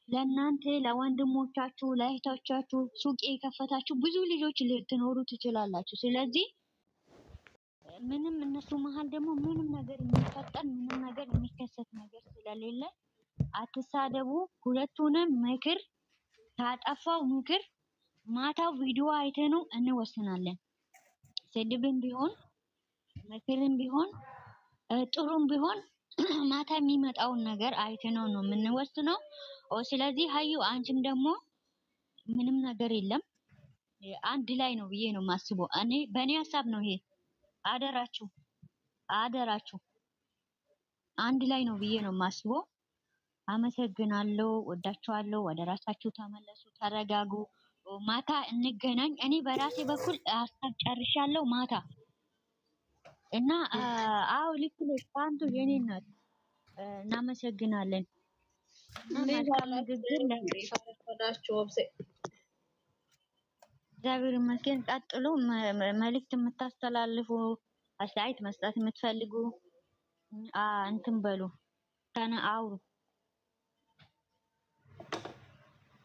ለእናንተ ለወንድሞቻችሁ ለእህቶቻችሁ ሱቅ የከፈታችሁ ብዙ ልጆች ልትኖሩ ትችላላችሁ። ስለዚህ ምንም እነሱ መሀል ደግሞ ምንም ነገር የሚፈጠር ምንም ነገር የሚከሰት ነገር ስለሌለ አትሳደቡ። ሁለቱንም ምክር ታጠፋው ምክር ማታው ቪዲዮ አይተነው እንወስናለን። ስድብም ቢሆን ምክርም ቢሆን ጥሩም ቢሆን ማታ የሚመጣውን ነገር አይተነው ነው የምንወስነው። ስለዚህ ሀዩ አንቺም ደግሞ ምንም ነገር የለም አንድ ላይ ነው ብዬ ነው የማስበው። እኔ በእኔ ሀሳብ ነው ይሄ። አደራችሁ አንድ ላይ ነው ብዬ ነው የማስበው። አመሰግናለሁ፣ ወዳችኋለሁ። ወደ ራሳችሁ ተመለሱ፣ ተረጋጉ። ማታ እንገናኝ። እኔ በራሴ በኩል ሀሳብ ጨርሻለሁ ማታ እና አዎ ልክ ነሽ ፋንቱ የኔ እናት። እናመሰግናለን። መልካም ንግግር ለፈረዳችሁ ወብሴ እግዚአብሔር ይመስገን። ቀጥሉ። መልእክት የምታስተላልፉ አስተያየት መስጠት የምትፈልጉ እንትን በሉ ከነ አውሩ።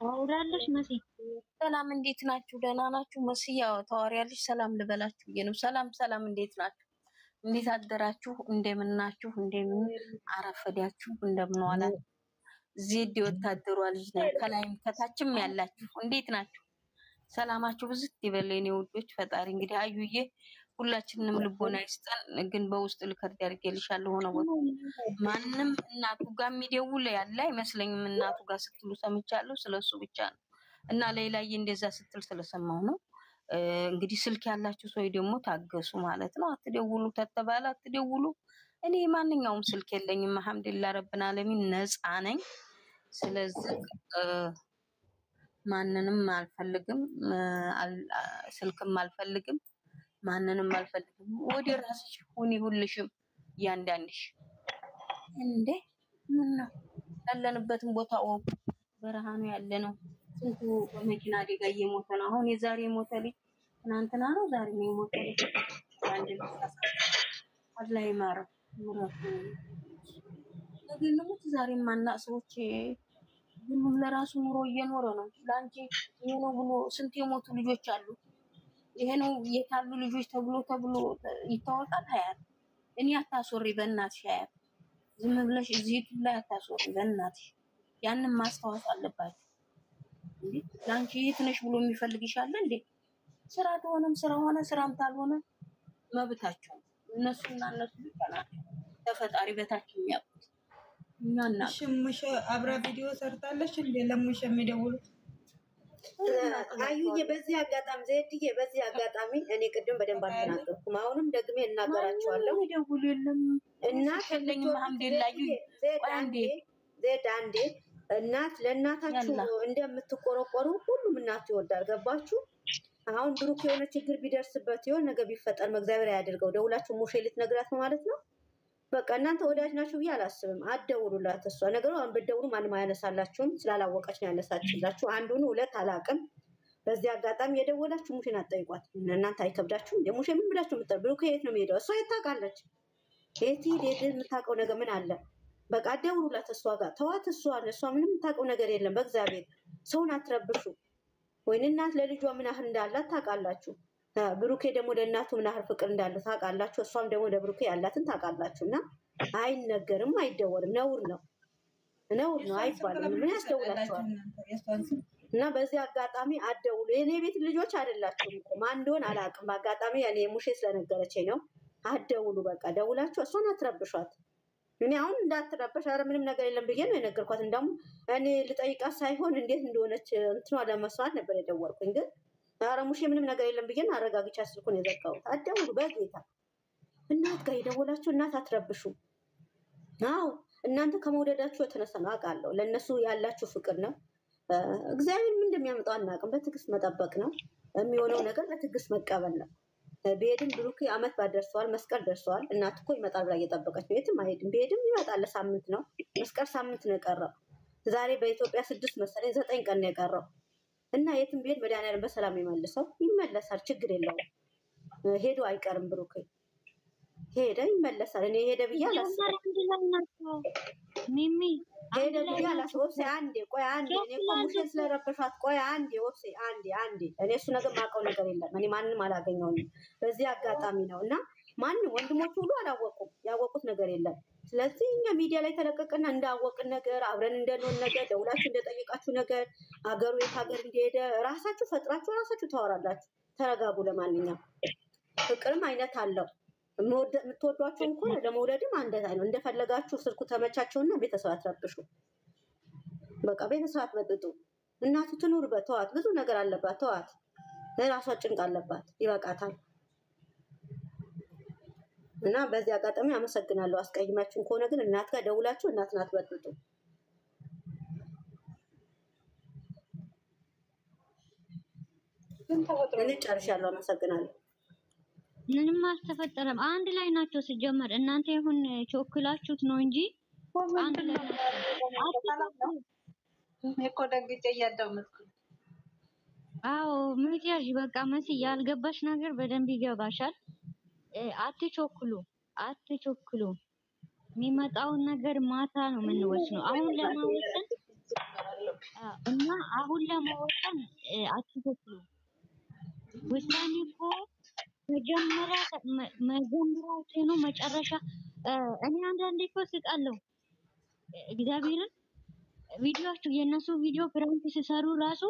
አውራለሽ መሲ። ሰላም እንዴት ናችሁ? ደህና ናችሁ? መሲ ያው ታወሪያለሽ። ሰላም ልበላችሁ ብዬ ነው። ሰላም እንዴት ናችሁ? እንዴት አደራችሁ? እንደምን ናችሁ? እንደምን አረፈዳችሁ? እንደምን ዋላችሁ? ዜድ ወታደሯ ልጅ ነኝ። ከላይም ከታችም ያላችሁ እንዴት ናችሁ? ሰላማችሁ ብዙ ይበለኝ ውዶች። ፈጣሪ እንግዲህ አዩዬ ሁላችንንም ልቦና ይስጠን። ግን በውስጥ ልከርድ ያርገልሻለሁ ሆነ ወጥ ማንንም እናቱ ጋር የሚደውል ያለ አይመስለኝም። እናቱ ጋር ስትሉ ሰምቻለሁ። ስለሱ ብቻ ነው እና ሌላዬ እንደዛ ስትል ስለሰማሁ ነው። እንግዲህ ስልክ ያላችሁ ሰው ደግሞ ታገሱ ማለት ነው። አትደውሉ ተተባለ አትደውሉ። እኔ ማንኛውም ስልክ የለኝም። አልሐምዱሊላህ ረብና ዓለሚን ነፃ ነኝ። ስለዚህ ማንንም አልፈልግም፣ ስልክም አልፈልግም፣ ማንንም አልፈልግም። ወደ ራስሽ ሁኒ ሁልሽም ያንዳንድሽ እንዴ ምን ነው ያለንበትን ቦታ በረሃኑ ያለ ነው። ስንቱ በመኪና አደጋ እየሞተ ነው። አሁን የዛሬ ሞተ ልጅ ትናንትና ነው ዛሬ ነው የሞተ ልጅ አንድ ልጅ አላህ ይማረው ምረቱ ለግንኙነት ዛሬ ማና ሰዎች ሁሉም ለራሱ ኑሮ እየኖረ ነው። ላንቺ ይሄ ነው ብሎ ስንት የሞቱ ልጆች አሉ። ይሄ ነው የታሉ ልጆች ተብሎ ይታወቃል። ሀያት እኔ አታሶሪ በእናትሽ ሀያት ዝም ብለሽ እዚህ ላይ አታሶሪ በእናትሽ። ያንን ማስተዋወቅ አለባችሁ እንዴ። ላንቺ የት ነሽ ብሎ የሚፈልግሻል እንዴ? ስራ ተሆነም ስራ ሆነ ስራም ታልሆነ መብታቸው እነሱና እነሱ ብቻ ናቸው ተፈጣሪ በታች የሚያውቁት። እኛና ሽሙሽ አብራ ቪዲዮ ሰርታለች እንዴ ለሙሽ የሚደውሉት አዩዬ። በዚህ አጋጣሚ ዜድዬ በዚህ አጋጣሚ እኔ ቅድም በደንብ አልተናገርኩም። አሁንም ደግሜ እናገራቸዋለሁ ይደውሉ የለም እና ከለኝም አልሐምዱሊላህ ዜድ አንዴ እናት ለእናታችሁ እንደምትቆረቆሩ ሁሉም እናት ይወዳል። ገባችሁ? አሁን ብሩክ የሆነ ችግር ቢደርስበት የሆነ ነገር ቢፈጠር እግዚአብሔር ያድርገው ደውላችሁ ሙሼ ልትነግራት ነው ማለት ነው። በቃ እናንተ ወዳጅ ናችሁ ብዬ አላስብም። አትደውሉላት። እሷ ነገሩ አሁን ብትደውሉ ማንም አያነሳላችሁም። ስላላወቀች ነው ያነሳችላችሁ። አንዱን ሁለት አላቅም። በዚህ አጋጣሚ የደወላችሁ ሙሼን አትጠይቋት። እናንተ አይከብዳችሁም? ሙሼ ምን ብላችሁ ምትጠሩ? ብሩክ የት ነው የሚሄደው? እሷ የት ታውቃለች? የት የምታውቀው ነገር ምን አለ? በቃ አትደውሉላት። እሷ ጋር ተዋት። እሷ ምንም የምታውቀው ነገር የለም። በእግዚአብሔር ሰውን አትረብሹ። ወይን እናት ለልጇ ምን ያህል እንዳላት ታውቃላችሁ። ብሩኬ ደግሞ ለእናቱ ምን ያህል ፍቅር እንዳለው ታውቃላችሁ። እሷም ደግሞ ለብሩኬ ያላትን ታውቃላችሁና አይነገርም፣ አይደወልም። ነውር ነው አይባልም። ምን ያስደውላችኋል? እና በዚህ አጋጣሚ አትደውሉ። የኔ ቤት ልጆች አይደላችሁም እኮ ማን እንደሆነ አላውቅም። በአጋጣሚ እኔ ሙሼ ስለነገረችኝ ነው። አትደውሉ። በቃ ደውላችሁ እሷን አትረብሿት። እኔ አሁን እንዳትረበሽ ኧረ ምንም ነገር የለም ብዬ ነው የነገርኳት። እንደውም እኔ ልጠይቃት ሳይሆን እንዴት እንደሆነች እንትኗ ለመስዋዕት ነበር የደወልኩኝ። ግን ኧረ ሙሼ ምንም ነገር የለም ብዬ አረጋግቻ ስልኩን የዘጋሁት። አትደውሉ በጌታ። እናት ጋር የደወላችሁ እናት አትረብሹ። አዎ እናንተ ከመውደዳችሁ የተነሳ ነው አውቃለሁ። ለእነሱ ያላችሁ ፍቅር ነው። እግዚአብሔር ምን እንደሚያመጣው አናውቅም። በትዕግስት መጠበቅ ነው የሚሆነው ነገር። በትዕግስት መቀበል ነው። ቤድም ብሩክ አመት ባደርሰዋል። መስቀል ደርሰዋል። እናት እኮ ይመጣል ብላ እየጠበቀች ነው። የትም አይሄድም። ቤድም ይመጣል። ለሳምንት ነው መስቀል ሳምንት ነው የቀረው። ዛሬ በኢትዮጵያ 6 መሰለኝ 9 ቀን ነው የቀረው እና የትም ቤድ መድኃኒዓለም በሰላም ይመልሰው። ይመለሳል። ችግር የለውም። ሄዶ አይቀርም ብሩክ ሄደ ይመለሳል። እኔ ሄደ ብዬ አላስብም። አንድ ላይ ናቸው ሚሚ ሄደ ብዬ አላስብም። ወብሴ አንዴ ቆይ አንዴ፣ እኔ እኮ ሙሽን ስለረበሻት ቆይ አንዴ ወብሴ አንዴ እኔ እሱ ነገር ማውቀው ነገር የለም። እኔ ማንንም አላገኘውኝም በዚህ አጋጣሚ ነው እና ማንም ወንድሞቹ ሁሉ አላወቁም፣ ያወቁት ነገር የለም። ስለዚህ እኛ ሚዲያ ላይ ተለቀቀና እንዳወቅን ነገር አብረን እንደኖር ነገር ደውላችሁ እንደጠየቃችሁ ነገር አገሩ የት ሀገር እንደሄደ ራሳችሁ ፈጥራችሁ ራሳችሁ ታወራላችሁ። ተረጋጉ። ለማንኛውም ፍቅርም አይነት አለው። የምትወዷቸው እንኳን ለመውለድም አንድ ነው። እንደፈለጋችሁ ስልኩ ተመቻቸውና ቤተሰብ አትረብሹ። በቃ ቤተሰብ አትመጥጡ። እናቱ ትኑርበት፣ ተዋት። ብዙ ነገር አለባት፣ ተዋት። ለራሷ ጭንቅ አለባት፣ ይበቃታል። እና በዚህ አጋጣሚ አመሰግናለሁ። አስቀይማችሁን ከሆነ ግን እናት ጋር ደውላችሁ እናትን አትበጥጡ። እኔ ጨርሻለሁ። አመሰግናለሁ። ምንም አልተፈጠረም። አንድ ላይ ናቸው ሲጀመር። እናንተ ይሁን ቾክላችሁት ነው እንጂ አንድ ላይ ናቸው። እኮ ደግጬ እያዳመጥኩ። አዎ ምክንያት በቃ መሲ ያልገባሽ ነገር በደንብ ይገባሻል። አትቾክሉ። የሚመጣውን ነገር ማታ ነው የምንወስነው። አሁን ለማወሰን እና አሁን ለማወሰን አትቾክሉ። ውሳኔ እኮ መጀመሪያ ነው መጨረሻ። እኔ አንዳንዴ እኮ ስቃለሁ እግዚአብሔርን። ቪዲዮአችሁ የእነሱ ቪዲዮ ፕራንክ ሲሰሩ ራሱ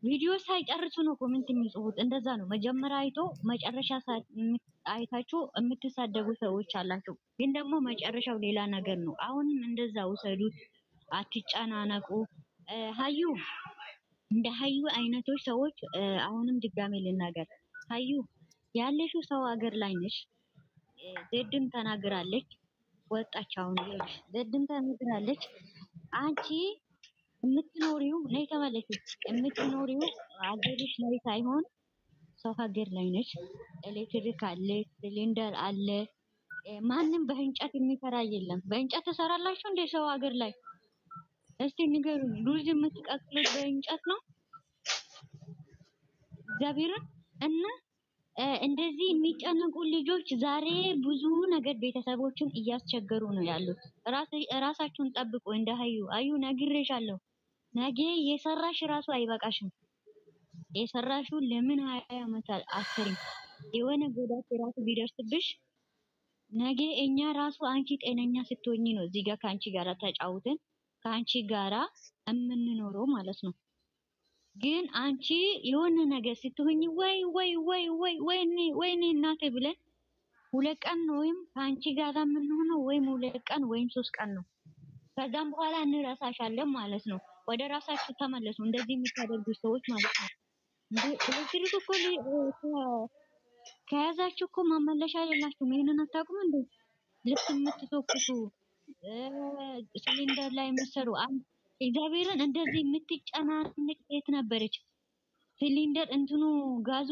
ቪዲዮ ሳይጨርሱ ነው ኮሜንት የሚጽፉት። እንደዛ ነው። መጀመሪያ አይቶ መጨረሻ አይታችሁ የምትሳደቡ ሰዎች አላችሁ። ግን ደግሞ መጨረሻው ሌላ ነገር ነው። አሁንም እንደዛ ውሰዱት፣ አትጨናነቁ። ሀዩ እንደ ሀዩ አይነቶች ሰዎች አሁንም ድጋሜ ልናገር፣ ሀዩ ያለሽው ሰው ሀገር ላይ ነሽ። ዘድም ተናግራለች፣ ወጣች። አሁን ይኸውልሽ ዘድም ተናግራለች። አንቺ የምትኖሪው ነይ ተመለሽ። የምትኖሪው ሀገርሽ ላይ ሳይሆን ሰው ሀገር ላይ ነች። ኤሌክትሪክ አለ፣ ሲሊንደር አለ። ማንም በእንጨት የሚሰራ የለም። በእንጨት ትሰራላችሁ እንደ ሰው ሀገር ላይ? እስቲ ንገሩኝ። ሩዝ የምትቀቅሉት በእንጨት ነው? እግዚአብሔርን እና እንደዚህ የሚጨነቁ ልጆች ዛሬ ብዙ ነገር ቤተሰቦችን እያስቸገሩ ነው ያሉት። ራሳችሁን ጠብቁ። እንደ አዩ ነግሬሻለሁ። ነገ የሰራሽ ራሱ አይበቃሽም። የሰራሽው ለምን 20 ዓመት አስሪም የሆነ ጎዳት ራሱ ቢደርስብሽ ነገ እኛ ራሱ አንቺ ጤነኛ ስትሆኚ ነው እዚህ ጋር ከአንቺ ጋራ ተጫውተን ከአንቺ ጋራ የምንኖረው ማለት ነው። ግን አንቺ የሆነ ነገር ስትሆኚ ወይኔ እናቴ ብለን 2 ቀን ወይም ከአንቺ ጋራ የምንሆነው ወይም 2 ቀን ወይም 3 ቀን ነው። ከዛም በኋላ እንረሳሻለን ማለት ነው። ወደ ራሳችሁ ተመለሱ። እንደዚህ የምታደርጉ ሰዎች ማለት ነው። ኤሌክትሪክ እኮ ከያዛችሁ እኮ ማመለሻ የላችሁም። ይሄንን አታውቁም እንዴ? ልብስ የምትተኩሱ ሲሊንደር ላይ የምትሰሩ እግዚአብሔርን እንደዚህ የምትጨናንቅ ሴት ነበረች። ሲሊንደር እንትኑ ጋዙ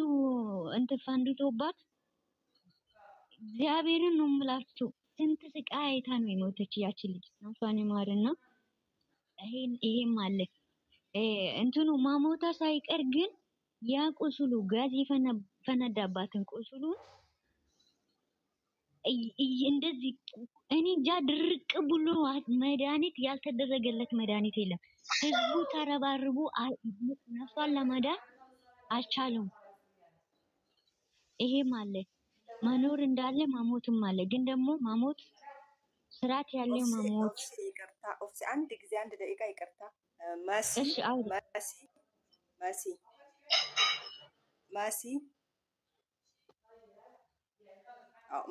እንትን ፈንድቶባት እግዚአብሔርን ነው የምላችሁ። ስንት ስቃይ አይታ ነው የሞተች ያቺ ልጅ። ነፍሷን ይማርና ይሄም አለ እንትኑ ማሞታ ሳይቀር ግን ያ ቁስሉ ጋዝ የፈነዳባትን ቁስሉን እንደዚህ እኔ እንጃ ድርቅ ብሎ መድኃኒት ያልተደረገለት መድኃኒት የለም። ህዝቡ ተረባርቦ ነፍሷን ለማዳን አልቻለም። ይሄም አለ መኖር እንዳለ ማሞትም አለ። ግን ደግሞ ማሞት ስርዓት ያለው ማሞት። ይቅርታ ኦፍሲ አንድ ጊዜ 1 ደቂቃ ይቅርታ።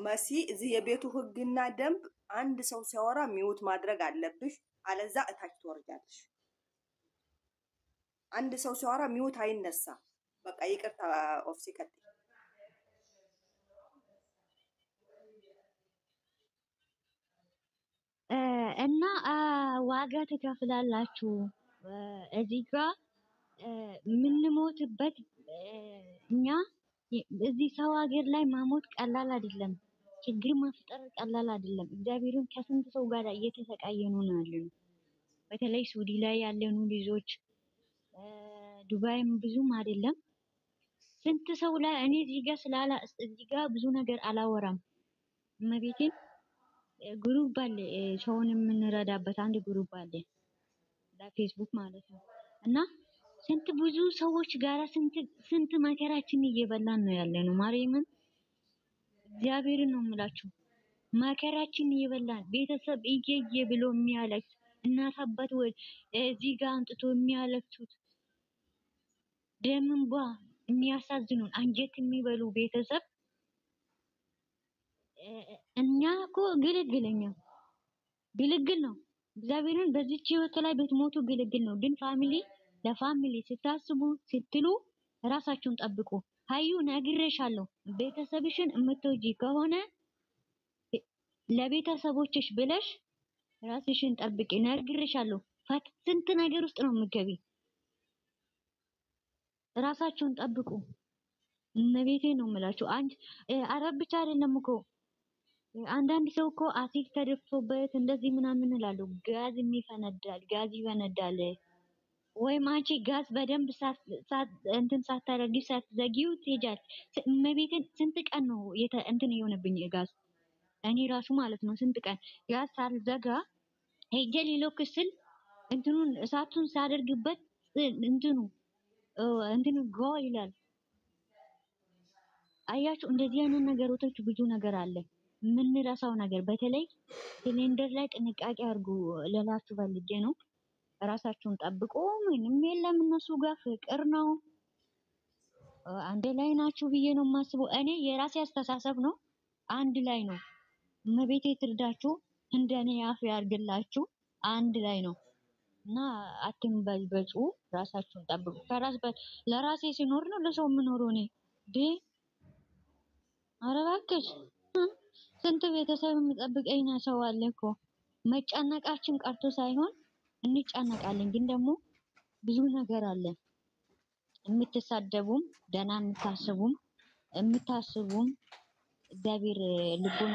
መሲ እዚህ የቤቱ ህግና ደንብ አንድ ሰው ሲያወራ ሚውት ማድረግ አለብሽ፣ አለዛ እታች ትወርጃለሽ። አንድ ሰው ሲያወራ ሚውት አይነሳም። በቃ ይቅርታ ኦፍሲ ቀጥይ። እና ዋጋ ትከፍላላችሁ። እዚህ ጋር የምንሞትበት እኛ እዚህ ሰው ሀገር ላይ ማሞት ቀላል አይደለም። ችግር መፍጠር ቀላል አይደለም። እግዚአብሔርን ከስንት ሰው ጋር እየተሰቃየኑ ነው ያለነው። በተለይ ሱዲ ላይ ያለኑ ልጆች ዱባይም ብዙም አይደለም። ስንት ሰው ላይ እኔ እዚህ ጋር ብዙ ነገር አላወራም። እመቤቴን ግሩፕ አለ ሰውን የምንረዳበት አንድ ግሩፕ አለ በፌስቡክ ማለት ነው። እና ስንት ብዙ ሰዎች ጋራ ስንት መከራችን እየበላን ነው ያለ ነው። ማርያምን እግዚአብሔርን ነው የምላችሁ። መከራችን እየበላን ቤተሰብ እየየ ብሎ የሚያለቅስ እናት አባት እዚህ ጋር አንጥቶ የሚያለቅሱት ደም እንባ የሚያሳዝኑን አንጀት የሚበሉ ቤተሰብ እኛ እኮ ግልግል ነው። እግዚአብሔርን በዚች ህይወት ላይ ብትሞቱ ግልግል ነው። ግን ለፋሚሊ ስታስቡ ስትሉ ራሳችሁን ጠብቁ። ሀዩ ነግሬሻለሁ። ቤተሰብሽን የምትወጂ ከሆነ ለቤተሰቦችሽ ብለሽ ራስሽን ጠብቂ። ነግሬሻለሁ። ስንት ነገር ውስጥ ነው የምትገቢ። ራሳችሁን ጠብቁ። እመቤቴ ነው የምላችሁ። አረብ ብቻ አይደለም እኮ አንዳንድ ሰው እኮ አሲድ ተደፍቶበት እንደዚህ ምናምን እላለሁ። ጋዝ ይፈነዳል። ወይም አንቺ ጋዝ በደንብ ሳታደርጊ ሳትዘጊው ትሄጃለሽ። እመቤቴን ስንት ቀን ነው እንትን የሆነብኝ ጋዝ እኔ ራሱ ማለት ነው። ስንት ቀን ጋዝ ሳልዘጋ ሄጄ ሊለኩስ ስል እንትኑን እሳቱን ሳደርግበት እንትኑ ጎ ይላል። አያችሁ እንደዚህ አይነት ነገሮች ብዙ ነገር አለ የምንረሳው ነገር። በተለይ ሲሊንደር ላይ ጥንቃቄ አድርጉ ልላችሁ ፈልጌ ነው። ራሳችሁን ጠብቁ። ምንም የለም እነሱ ጋር ፍቅር ነው። አንድ ላይ ናችሁ ብዬ ነው የማስበው። እኔ የራሴ አስተሳሰብ ነው። አንድ ላይ ነው። እመቤቴ ትርዳችሁ። እንደኔ አፍ ያርግላችሁ። አንድ ላይ ነው እና አትንበልበጹ። ራሳችሁን ጠብቁ። ለራሴ ሲኖር ነው ለሰው የምኖረው እኔ ኧረ እባክሽ ስንት ቤተሰብ የሚጠብቀኝ ሰው አለ እኮ። መጨነቃችን ቀርቶ ሳይሆን እንጨነቃለን፣ ግን ደግሞ ብዙ ነገር አለ። የምትሳደቡም ደህና የምታስቡም እግዚአብሔር ልቦና